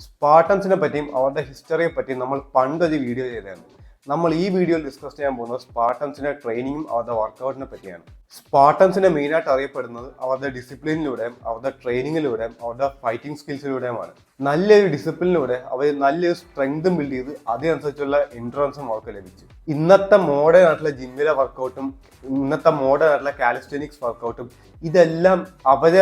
സ്പാർട്ടൻസിനെ പറ്റിയും അവരുടെ ഹിസ്റ്ററിയെ പറ്റിയും നമ്മൾ പണ്ടൊരു വീഡിയോ ചെയ്തതാണ്. നമ്മൾ ഈ വീഡിയോയിൽ ഡിസ്കസ് ചെയ്യാൻ പോകുന്നത് സ്പാർട്ടൻസിന്റെ ട്രെയിനിങ്ങും അവരുടെ വർക്കൗട്ടിനെ പറ്റിയാണ്. സ്പാർട്ടൻസിനെ മെയിനായിട്ട് അറിയപ്പെടുന്നത് അവരുടെ ഡിസിപ്ലിനിലൂടെയും അവരുടെ ട്രെയിനിങ്ങിലൂടെയും അവരുടെ ഫൈറ്റിംഗ് സ്കിൽസിലൂടെയുമാണ്. നല്ലൊരു ഡിസിപ്ലിനിലൂടെ അവർ നല്ലൊരു സ്ട്രെങ്തും ബിൽഡ് ചെയ്ത് അതിനനുസരിച്ചുള്ള എൻട്രൻസും അവർക്ക് ലഭിച്ചു. ഇന്നത്തെ മോഡേൺ ആയിട്ടുള്ള ജിമ്മിലെ വർക്കൗട്ടും ഇന്നത്തെ മോഡേൺ ആയിട്ടുള്ള കാലിസ്റ്റനിക്സ് വർക്കൗട്ടും ഇതെല്ലാം അവർ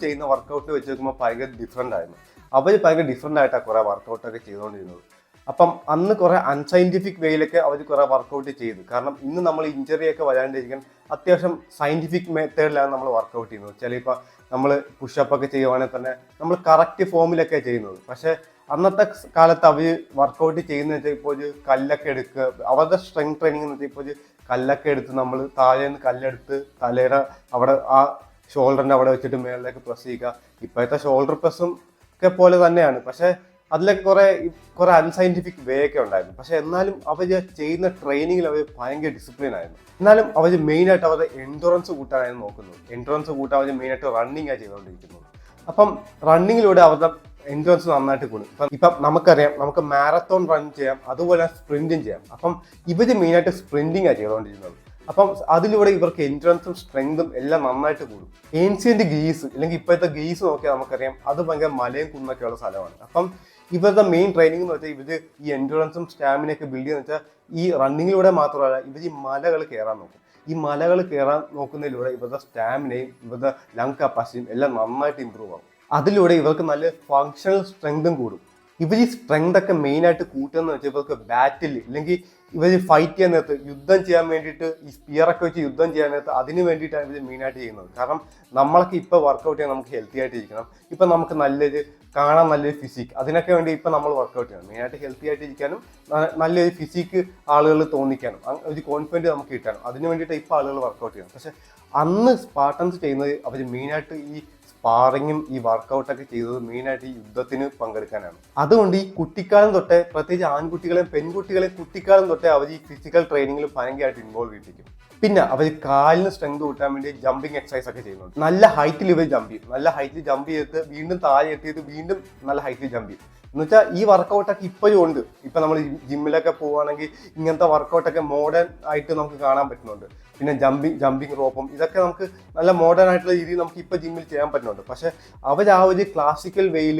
ചെയ്യുന്ന വർക്കൗട്ട് വെച്ച് നോക്കുമ്പോൾ ഭയങ്കര ഡിഫറെൻ്റ് ആയിരുന്നു. അവർ ഭയങ്കര ഡിഫറെൻ്റ് ആയിട്ടാണ് കുറേ വർക്കൗട്ടൊക്കെ ചെയ്തുകൊണ്ടിരുന്നത്. അപ്പം അന്ന് കുറേ അൺസയൻറ്റിഫിക് വേയിലൊക്കെ അവർ കുറേ വർക്കൗട്ട് ചെയ്തു. കാരണം ഇന്ന് നമ്മൾ ഇഞ്ചറിയൊക്കെ വരാണ്ടിരിക്കാൻ അത്യാവശ്യം സയൻറ്റിഫിക് മെത്തേഡിലാണ് നമ്മൾ വർക്കൗട്ട് ചെയ്യുന്നത്. ചിലപ്പോൾ നമ്മൾ പുഷപ്പൊക്കെ ചെയ്യുവാണെങ്കിൽ തന്നെ നമ്മൾ കറക്റ്റ് ഫോമിലൊക്കെ ചെയ്യുന്നത്. പക്ഷേ അന്നത്തെ കാലത്ത് അവർ വർക്കൗട്ട് ചെയ്യുന്ന വെച്ചാൽ ഇപ്പോൾ ഒരു കല്ലൊക്കെ എടുക്കുക, അവരുടെ സ്ട്രെങ്ത് ട്രെയിനിങ് എന്ന് വെച്ചാൽ ഇപ്പോൾ ഒരു കല്ലൊക്കെ എടുത്ത് നമ്മൾ താഴെ നിന്ന് കല്ലെടുത്ത് തലയുടെ അവിടെ ആ ഷോൾഡറിൻ്റെ അവിടെ വെച്ചിട്ട് മേളിലേക്ക് പ്രസ് ചെയ്യുക. ഇപ്പോഴത്തെ ഷോൾഡർ പ്രസ്സും ഒക്കെ പോലെ തന്നെയാണ്. പക്ഷേ അതിലൊക്കെ കുറെ അൺസയൻറ്റിഫിക് വേ ഒക്കെ ഉണ്ടായിരുന്നു. പക്ഷെ എന്നാലും അവർ ചെയ്യുന്ന ട്രെയിനിങ്ങിൽ അവർ ഭയങ്കര ഡിസിപ്ലിൻ ആയിരുന്നു. എന്നാലും അവർ മെയിനായിട്ട് അവരുടെ എൻഡുറൻസ് കൂട്ടാനായിരുന്നു നോക്കുന്നത്. എൻഡുറൻസ് കൂട്ടാൻ അവർ മെയിനായിട്ട് റണ്ണിങ് ആണ് ചെയ്തുകൊണ്ടിരിക്കുന്നത്. അപ്പം റണ്ണിങ്ങിലൂടെ അവരുടെ എൻഡുറൻസ് നന്നായിട്ട് കൂടും. ഇപ്പം നമുക്കറിയാം, നമുക്ക് മാരത്തോൺ റൺ ചെയ്യാം, അതുപോലെ സ്പ്രിന്റും ചെയ്യാം. അപ്പം ഇവർ മെയിനായിട്ട് സ്പ്രിന്റിങ് ആണ് ചെയ്തുകൊണ്ടിരുന്നത്. അപ്പം അതിലൂടെ ഇവർക്ക് എൻഡുറൻസും സ്ട്രെങ്തും എല്ലാം നന്നായിട്ട് കൂടും. ഏൻഷ്യന്റ് ഗ്രീസ് അല്ലെങ്കിൽ ഇപ്പോഴത്തെ ഗ്രീസ് നോക്കിയാൽ നമുക്കറിയാം, അത് ഭയങ്കര മലയും കുന്നൊക്കെയുള്ള സ്ഥലമാണ്. അപ്പം ഇവരുടെ മെയിൻ ട്രെയിനിങ് എന്ന് വെച്ചാൽ ഇവർ ഈ എൻഡുറൻസും സ്റ്റാമിനയൊക്കെ ബിൽഡ് ചെയ്യുന്ന വെച്ചാൽ ഈ റണ്ണിങ്ങിലൂടെ മാത്രമല്ല, ഇവർ ഈ മലകൾ കയറാൻ നോക്കും. ഈ മലകൾ കയറാൻ നോക്കുന്നതിലൂടെ ഇവരുടെ സ്റ്റാമിനയും ഇവരുടെ ലങ് കപ്പാസിറ്റിയും എല്ലാം നന്നായിട്ട് ഇമ്പ്രൂവ് ആകും. അതിലൂടെ ഇവർക്ക് നല്ല ഫങ്ഷണൽ സ്ട്രെങ്തും കൂടും. ഇവർ ഈ സ്ട്രെങ്ത് ഒക്കെ മെയിനായിട്ട് കൂട്ടുകയെന്ന് വെച്ചാൽ ഇവർക്ക് ബാറ്റിൽ ഇല്ലെങ്കിൽ ഇവർ ഫൈറ്റ് ചെയ്യാൻ നേരത്ത്, യുദ്ധം ചെയ്യാൻ വേണ്ടിയിട്ട് ഈ സ്പിയറൊക്കെ വെച്ച് യുദ്ധം ചെയ്യാൻ നേരത്ത് അതിന് വേണ്ടിയിട്ടാണ് ഇവർ മെയിനായിട്ട് ചെയ്യുന്നത്. കാരണം നമ്മളൊക്കെ ഇപ്പോൾ വർക്കൗട്ട് ചെയ്യാൻ നമുക്ക് ഹെൽത്തി ആയിട്ട് ഇരിക്കണം. ഇപ്പം നമുക്ക് കാണാൻ നല്ലൊരു ഫിസിക്, അതിനൊക്കെ വേണ്ടി ഇപ്പം നമ്മൾ വർക്കൗട്ട് ചെയ്യണം. മെയിനായിട്ട് ഹെൽത്തി ആയിട്ട് ഇരിക്കാനും നല്ലൊരു ഫിസിക്ക് ആളുകൾ തോന്നിക്കാനും ഒരു കോൺഫിഡൻറ്റ് നമുക്ക് കിട്ടാനും അതിന് വേണ്ടിയിട്ട് ഇപ്പോൾ ആളുകൾ വർക്കൗട്ട് ചെയ്യണം. പക്ഷെ അന്ന് സ്പാർട്ടൻസ് ചെയ്യുന്നത് അവർ മെയിനായിട്ട് ഈ സ്പാറിങ്ങും ഈ വർക്കൗട്ടൊക്കെ ചെയ്തത് മെയിനായിട്ട് ഈ യുദ്ധത്തിന് പങ്കെടുക്കാനാണ്. അതുകൊണ്ട് ഈ കുട്ടിക്കാലം തൊട്ടേ, പ്രത്യേകിച്ച് ആൺകുട്ടികളെയും പെൺകുട്ടികളെയും കുട്ടിക്കാലം തൊട്ടേ അവർ ഈ ഫിസിക്കൽ ട്രെയിനിങ്ങിൽ ഭയങ്കരമായിട്ട് ഇൻവോൾവ് ചെയ്യിപ്പിക്കും. പിന്നെ അവർ കാലിന് സ്ട്രെങ്ത് കൂട്ടാൻ വേണ്ടി ജമ്പിങ് എക്സസൈസ് ഒക്കെ ചെയ്യുന്നുണ്ട്. നല്ല ഹൈറ്റിൽ ഇവർ ജമ്പ് ചെയ്യും. നല്ല ഹൈറ്റിൽ ജമ്പ് ചെയ്തിട്ട് വീണ്ടും താഴെ എത്തിയിട്ട് വീണ്ടും നല്ല ഹൈറ്റിൽ ജമ്പ് ചെയ്യും. എന്ന് വെച്ചാൽ ഈ വർക്കൗട്ടൊക്കെ ഇപ്പോഴും ഉണ്ട്. ഇപ്പം നമ്മൾ ജിമ്മിലൊക്കെ പോവുകയാണെങ്കിൽ ഇങ്ങനത്തെ വർക്കൗട്ടൊക്കെ മോഡേൺ ആയിട്ട് നമുക്ക് കാണാൻ പറ്റുന്നുണ്ട്. പിന്നെ ജമ്പിങ് റോപ്പും ഇതൊക്കെ നമുക്ക് നല്ല മോഡേൺ ആയിട്ടുള്ള രീതിയിൽ നമുക്ക് ഇപ്പോൾ ജിമ്മിൽ ചെയ്യാൻ പറ്റുന്നുണ്ട്. പക്ഷെ അവർ ആ ഒരു ക്ലാസിക്കൽ വേയിൽ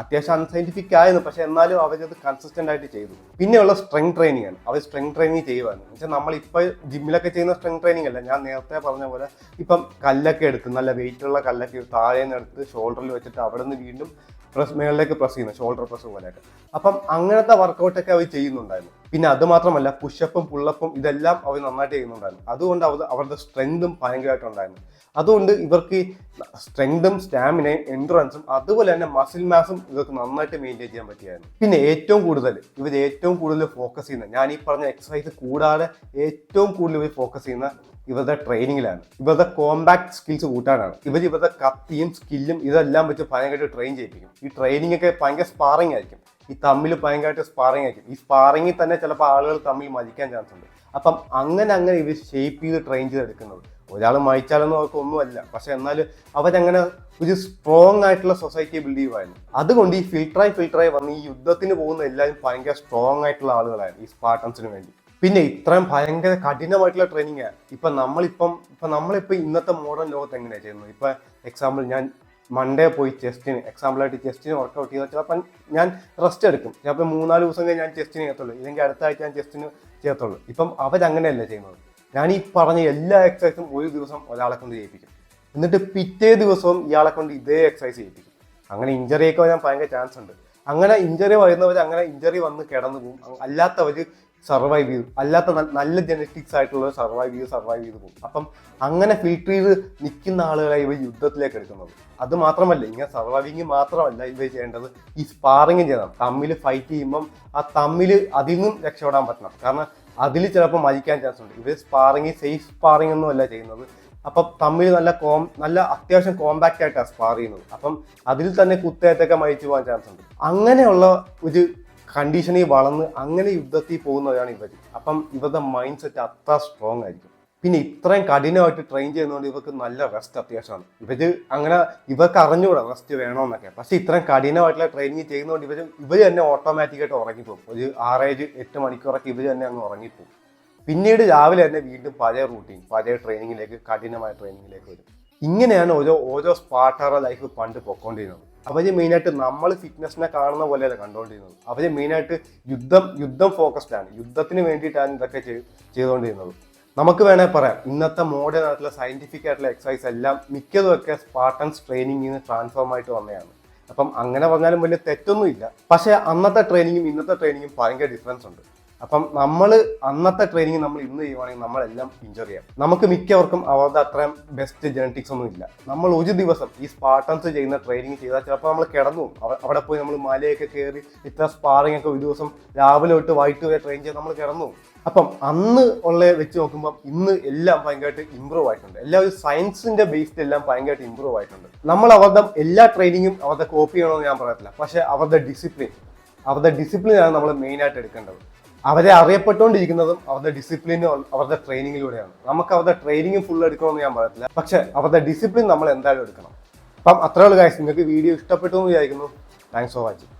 അത്യാവശ്യം അൺസയൻറ്റിഫിക് ആയിരുന്നു. പക്ഷെ എന്നാലും അവരത് കൺസിസ്റ്റന്റ് ആയിട്ട് ചെയ്തു. പിന്നെയുള്ള സ്ട്രെങ്ത് ട്രെയിനിങ് ആണ്. അവർ സ്ട്രെങ്ത് ട്രെയിനിങ് ചെയ്യുവാണ്. എന്നുവെച്ചാൽ നമ്മളിപ്പോൾ ജിമ്മിലൊക്കെ ചെയ്യുന്ന സ്ട്രെങ്ത് ട്രെയിനിങ് അല്ല, ഞാൻ നേരത്തെ പറഞ്ഞ പോലെ ഇപ്പം കല്ലൊക്കെ എടുത്ത് നല്ല വെയിറ്റുള്ള കല്ലൊക്കെ താഴെ നിന്ന് എടുത്ത് ഷോൾഡറിൽ വെച്ചിട്ട് അവിടെ നിന്ന് വീണ്ടും മേളിലേക്ക് പ്രസ് ചെയ്യുന്നത്, ഷോൾഡർ പ്രസ് പോലെയൊക്കെ. അപ്പം അങ്ങനത്തെ വർക്കൗട്ടൊക്കെ അവർ ചെയ്യുന്നുണ്ടായിരുന്നു. പിന്നെ അത് മാത്രമല്ല, പുഷപ്പും പുള്ളപ്പും ഇതെല്ലാം അവർ നന്നായിട്ട് ചെയ്യുന്നുണ്ടായിരുന്നു. അതുകൊണ്ട് അവരുടെ സ്ട്രെങ്തും ഭയങ്കരമായിട്ടുണ്ടായിരുന്നു. അതുകൊണ്ട് ഇവർക്ക് സ്ട്രെങ്തും സ്റ്റാമിനയും എൻഡുറൻസും അതുപോലെ തന്നെ മസിൽ മാസും ഇവർക്ക് നന്നായിട്ട് മെയിൻറ്റെയിൻ ചെയ്യാൻ പറ്റിയായിരുന്നു. പിന്നെ ഏറ്റവും കൂടുതൽ ഫോക്കസ് ചെയ്യുന്ന, ഞാൻ ഈ പറഞ്ഞ എക്സസൈസ് കൂടാതെ ഏറ്റവും കൂടുതൽ ഇവർ ഫോക്കസ് ചെയ്യുന്ന ഇവരുടെ ട്രെയിനിങ്ങിലാണ്. ഇവരുടെ കോമ്പാക്ട് സ്കിൽസ് കൂട്ടാനാണ്. ഇവരുടെ കത്തിയും സ്കില്ലും ഇതെല്ലാം വെച്ച് ഭയങ്കരമായിട്ട് ട്രെയിൻ ചെയ്യിപ്പിക്കും. ഈ ട്രെയിനിങ് ഒക്കെ ഭയങ്കര സ്പാറിങ് ആയിരിക്കും. ഈ തമ്മിൽ ഭയങ്കരമായിട്ട് സ്പാറിങ് ആയിരിക്കും. ഈ സ്പാറിങ്ങിൽ തന്നെ ചിലപ്പോൾ ആളുകൾ തമ്മിൽ മരിക്കാൻ ചാൻസ് ഉണ്ട്. അപ്പം അങ്ങനെ ഇവർ ഷേപ്പ് ചെയ്ത് ട്രെയിൻ ചെയ്തെടുക്കുന്നത്. ഒരാൾ മരിച്ചാലൊന്നും അവർക്ക് ഒന്നുമല്ല. പക്ഷെ എന്നാലും അവരങ്ങനെ ഒരു സ്ട്രോങ് ആയിട്ടുള്ള സൊസൈറ്റിയെ ബിൽഡ് ചെയ്യുമായിരുന്നു. അതുകൊണ്ട് ഈ ഫിൽട്ടറായി വന്ന് ഈ യുദ്ധത്തിന് പോകുന്ന എല്ലാവരും ഭയങ്കര സ്ട്രോങ് ആയിട്ടുള്ള ആളുകളായിരുന്നു ഈ സ്പാർട്ടൻസിന് വേണ്ടി. പിന്നെ ഇത്രയും ഭയങ്കര കഠിനമായിട്ടുള്ള ട്രെയിനിങ് ആണ്. നമ്മളിപ്പോൾ ഇന്നത്തെ മോഡേൺ ലോകത്ത് എങ്ങനെയാണ് ചെയ്യുന്നത്? ഇപ്പം എക്സാമ്പിൾ, ഞാൻ മൺഡേ പോയി എക്സാമ്പിളായിട്ട് ചെസ്റ്റിന് വർക്കൗട്ട് ചെയ്താൽ ചിലപ്പോൾ ഞാൻ റെസ്റ്റ് എടുക്കും. ചിലപ്പോൾ 3-4 ദിവസം കഴിഞ്ഞ് ഞാൻ ചെസ്റ്റിന് ചെയ്യത്തുള്ളൂ, ഇല്ലെങ്കിൽ അടുത്ത ആഴ്ച ഞാൻ ചെസ്റ്റിന് ചെയ്യത്തുള്ളൂ. ഇപ്പം അവരങ്ങനെയല്ല ചെയ്യുന്നത്. ഞാൻ ഈ പറഞ്ഞ എല്ലാ എക്സസൈസും ഒരു ദിവസം ഒരാളെ കൊണ്ട് ചെയ്യിപ്പിക്കും. എന്നിട്ട് പിറ്റേ ദിവസവും ഇയാളെ കൊണ്ട് ഇതേ എക്സസൈസ് ചെയ്യിപ്പിക്കും. അങ്ങനെ ഇഞ്ചറിയൊക്കെ വരാൻ ഭയങ്കര ചാൻസ് ഉണ്ട്. അങ്ങനെ ഇഞ്ചറി വരുന്നവർ അങ്ങനെ ഇഞ്ചറി വന്ന് കിടന്നു പോകും. അല്ലാത്തവർ സർവൈവ് ചെയ്തു. അല്ലാത്ത നല്ല ജനറ്റിക്സ് ആയിട്ടുള്ളവർ സർവൈവ് ചെയ്ത് പോകും. അപ്പം അങ്ങനെ ഫിൽട്ടർ ചെയ്ത് നിൽക്കുന്ന ആളുകളെ ഇവർ യുദ്ധത്തിലേക്ക് എടുക്കുന്നത്. അത് മാത്രമല്ല, ഇങ്ങനെ സർവൈവിങ് മാത്രമല്ല ഇവർ ചെയ്യേണ്ടത്, ഈ സ്പാറിങ്ങും ചെയ്യണം. തമ്മിൽ ഫൈറ്റ് ചെയ്യുമ്പം അതിൽ നിന്നും രക്ഷപ്പെടാൻ പറ്റണം. കാരണം അതിൽ ചിലപ്പോൾ മരിക്കാൻ ചാൻസ് ഉണ്ട്. ഇവർ സേഫ് സ്പാറിങ് ഒന്നും അല്ല ചെയ്യുന്നത്. അപ്പം തമ്മിൽ നല്ല അത്യാവശ്യം കോമ്പാക്റ്റ് ആയിട്ടാണ് സ്പാർ ചെയ്യുന്നത്. അപ്പം അതിൽ തന്നെ കുത്തേറ്റൊക്കെ മരിച്ചു പോകാൻ ചാൻസ് ഉണ്ട്. അങ്ങനെയുള്ള ഒരു കണ്ടീഷനിൽ വളർന്ന് അങ്ങനെ യുദ്ധത്തിൽ പോകുന്നവരാണ് ഇവർ. അപ്പം ഇവരുടെ മൈൻഡ് സെറ്റ് അത്ര സ്ട്രോങ് ആയിരിക്കും. പിന്നെ ഇത്രയും കഠിനമായിട്ട് ട്രെയിൻ ചെയ്യുന്നതുകൊണ്ട് ഇവർക്ക് നല്ല റെസ്റ്റ് അത്യാവശ്യമാണ്. ഇവർക്ക് അറിഞ്ഞുകൂടാ റെസ്റ്റ് വേണമെന്നൊക്കെ. പക്ഷെ ഇത്രയും കഠിനമായിട്ടുള്ള ട്രെയിനിങ് ചെയ്യുന്നതുകൊണ്ട് ഇവർ തന്നെ ഓട്ടോമാറ്റിക്കായിട്ട് ഉറങ്ങിപ്പോകും. ഒരു 6-8 മണിക്കൂറൊക്കെ ഇവർ തന്നെ അങ്ങ് ഉറങ്ങിപ്പോകും. പിന്നീട് രാവിലെ തന്നെ വീണ്ടും പഴയ റൂട്ടീൻ, പഴയ ട്രെയിനിങ്ങിലേക്ക്, കഠിനമായ ട്രെയിനിങ്ങിലേക്ക് വരും. ഇങ്ങനെയാണ് ഓരോ സ്പാർട്ടറുടെ ലൈഫ് പണ്ട് പൊക്കോണ്ടിരുന്നത്. അവര് മെയിനായിട്ട് നമ്മൾ ഫിറ്റ്നസിനെ കാണുന്ന പോലെയല്ല കണ്ടുകൊണ്ടിരുന്നത്. അവര് മെയിനായിട്ട് യുദ്ധം ഫോക്കസ്ഡ് ആണ്. യുദ്ധത്തിന് വേണ്ടിയിട്ടാണ് ഇതൊക്കെ ചെയ്തുകൊണ്ടിരുന്നത്. നമുക്ക് വേണേൽ പറയാം, ഇന്നത്തെ മോഡേൺ ആയിട്ടുള്ള സയന്റിഫിക് ആയിട്ടുള്ള എക്സസൈസ് എല്ലാം മിക്കതുമൊക്കെ സ്പാർട്ടൻസ് ട്രെയിനിങ്ങിന് ട്രാൻസ്ഫോം ആയിട്ട് വന്നതാണ്. അപ്പം അങ്ങനെ പറഞ്ഞാലും വലിയ തെറ്റൊന്നുമില്ല. പക്ഷെ അന്നത്തെ ട്രെയിനിങ്ങും ഇന്നത്തെ ട്രെയിനിങ്ങും ഭയങ്കര ഡിഫറൻസ് ഉണ്ട്. അപ്പം അന്നത്തെ ട്രെയിനിങ് നമ്മൾ ഇന്ന് ചെയ്യുവാണെങ്കിൽ നമ്മളെല്ലാം ഇഞ്ചർ ചെയ്യാം. നമുക്ക് മിക്കവർക്കും അവരുടെ അത്രയും ബെസ്റ്റ് ജെനറ്റിക്സ് ഒന്നും ഇല്ല. നമ്മൾ ഒരു ദിവസം ഈ സ്പാർട്ടൻസ് ചെയ്യുന്ന ട്രെയിനിങ് ചെയ്താൽ ചിലപ്പോൾ നമ്മൾ കിടന്നു പോകും. അവിടെ പോയി നമ്മൾ മലയൊക്കെ കയറി ഇത്ര സ്പാറിംഗ് ഒക്കെ ഒരു ദിവസം രാവിലെ തൊട്ട് വൈകിട്ട് വരെ ട്രെയിൻ ചെയ്ത് നമ്മൾ കിടന്നു പോകും. അപ്പം അന്ന് വെച്ച് നോക്കുമ്പോൾ ഇന്ന് എല്ലാം ഭയങ്കരമായിട്ട് ഇമ്പ്രൂവ് ആയിട്ടുണ്ട്. ഒരു സയൻസിന്റെ ബേസ്ഡ് എല്ലാം ഭയങ്കരമായിട്ട് ഇമ്പ്രൂവ് ആയിട്ടുണ്ട്. നമ്മൾ അവരുടെ എല്ലാ ട്രെയിനിങ്ങും അവരുടെ കോപ്പി ചെയ്യണമെന്ന് ഞാൻ പറയത്തില്ല. പക്ഷെ അവരുടെ ഡിസിപ്ലിനാണ് നമ്മൾ മെയിനായിട്ട് എടുക്കേണ്ടത്. അവരെ അറിയപ്പെട്ടുകൊണ്ടിരിക്കുന്നതും അവരുടെ ഡിസിപ്ലിനും അവരുടെ ട്രെയിനിങ്ങിലൂടെയാണ്. നമുക്ക് അവരുടെ ട്രെയിനിങ്ങും ഫുൾ എടുക്കണമെന്ന് ഞാൻ പറയത്തില്ല. പക്ഷെ അവരുടെ ഡിസിപ്ലിൻ നമ്മൾ എന്തായാലും എടുക്കണം. അപ്പം അത്രയുള്ള കാര്യം. നിങ്ങൾക്ക് വീഡിയോ ഇഷ്ടപ്പെട്ടു എന്ന് വിചാരിക്കുന്നു. Thanks for watching.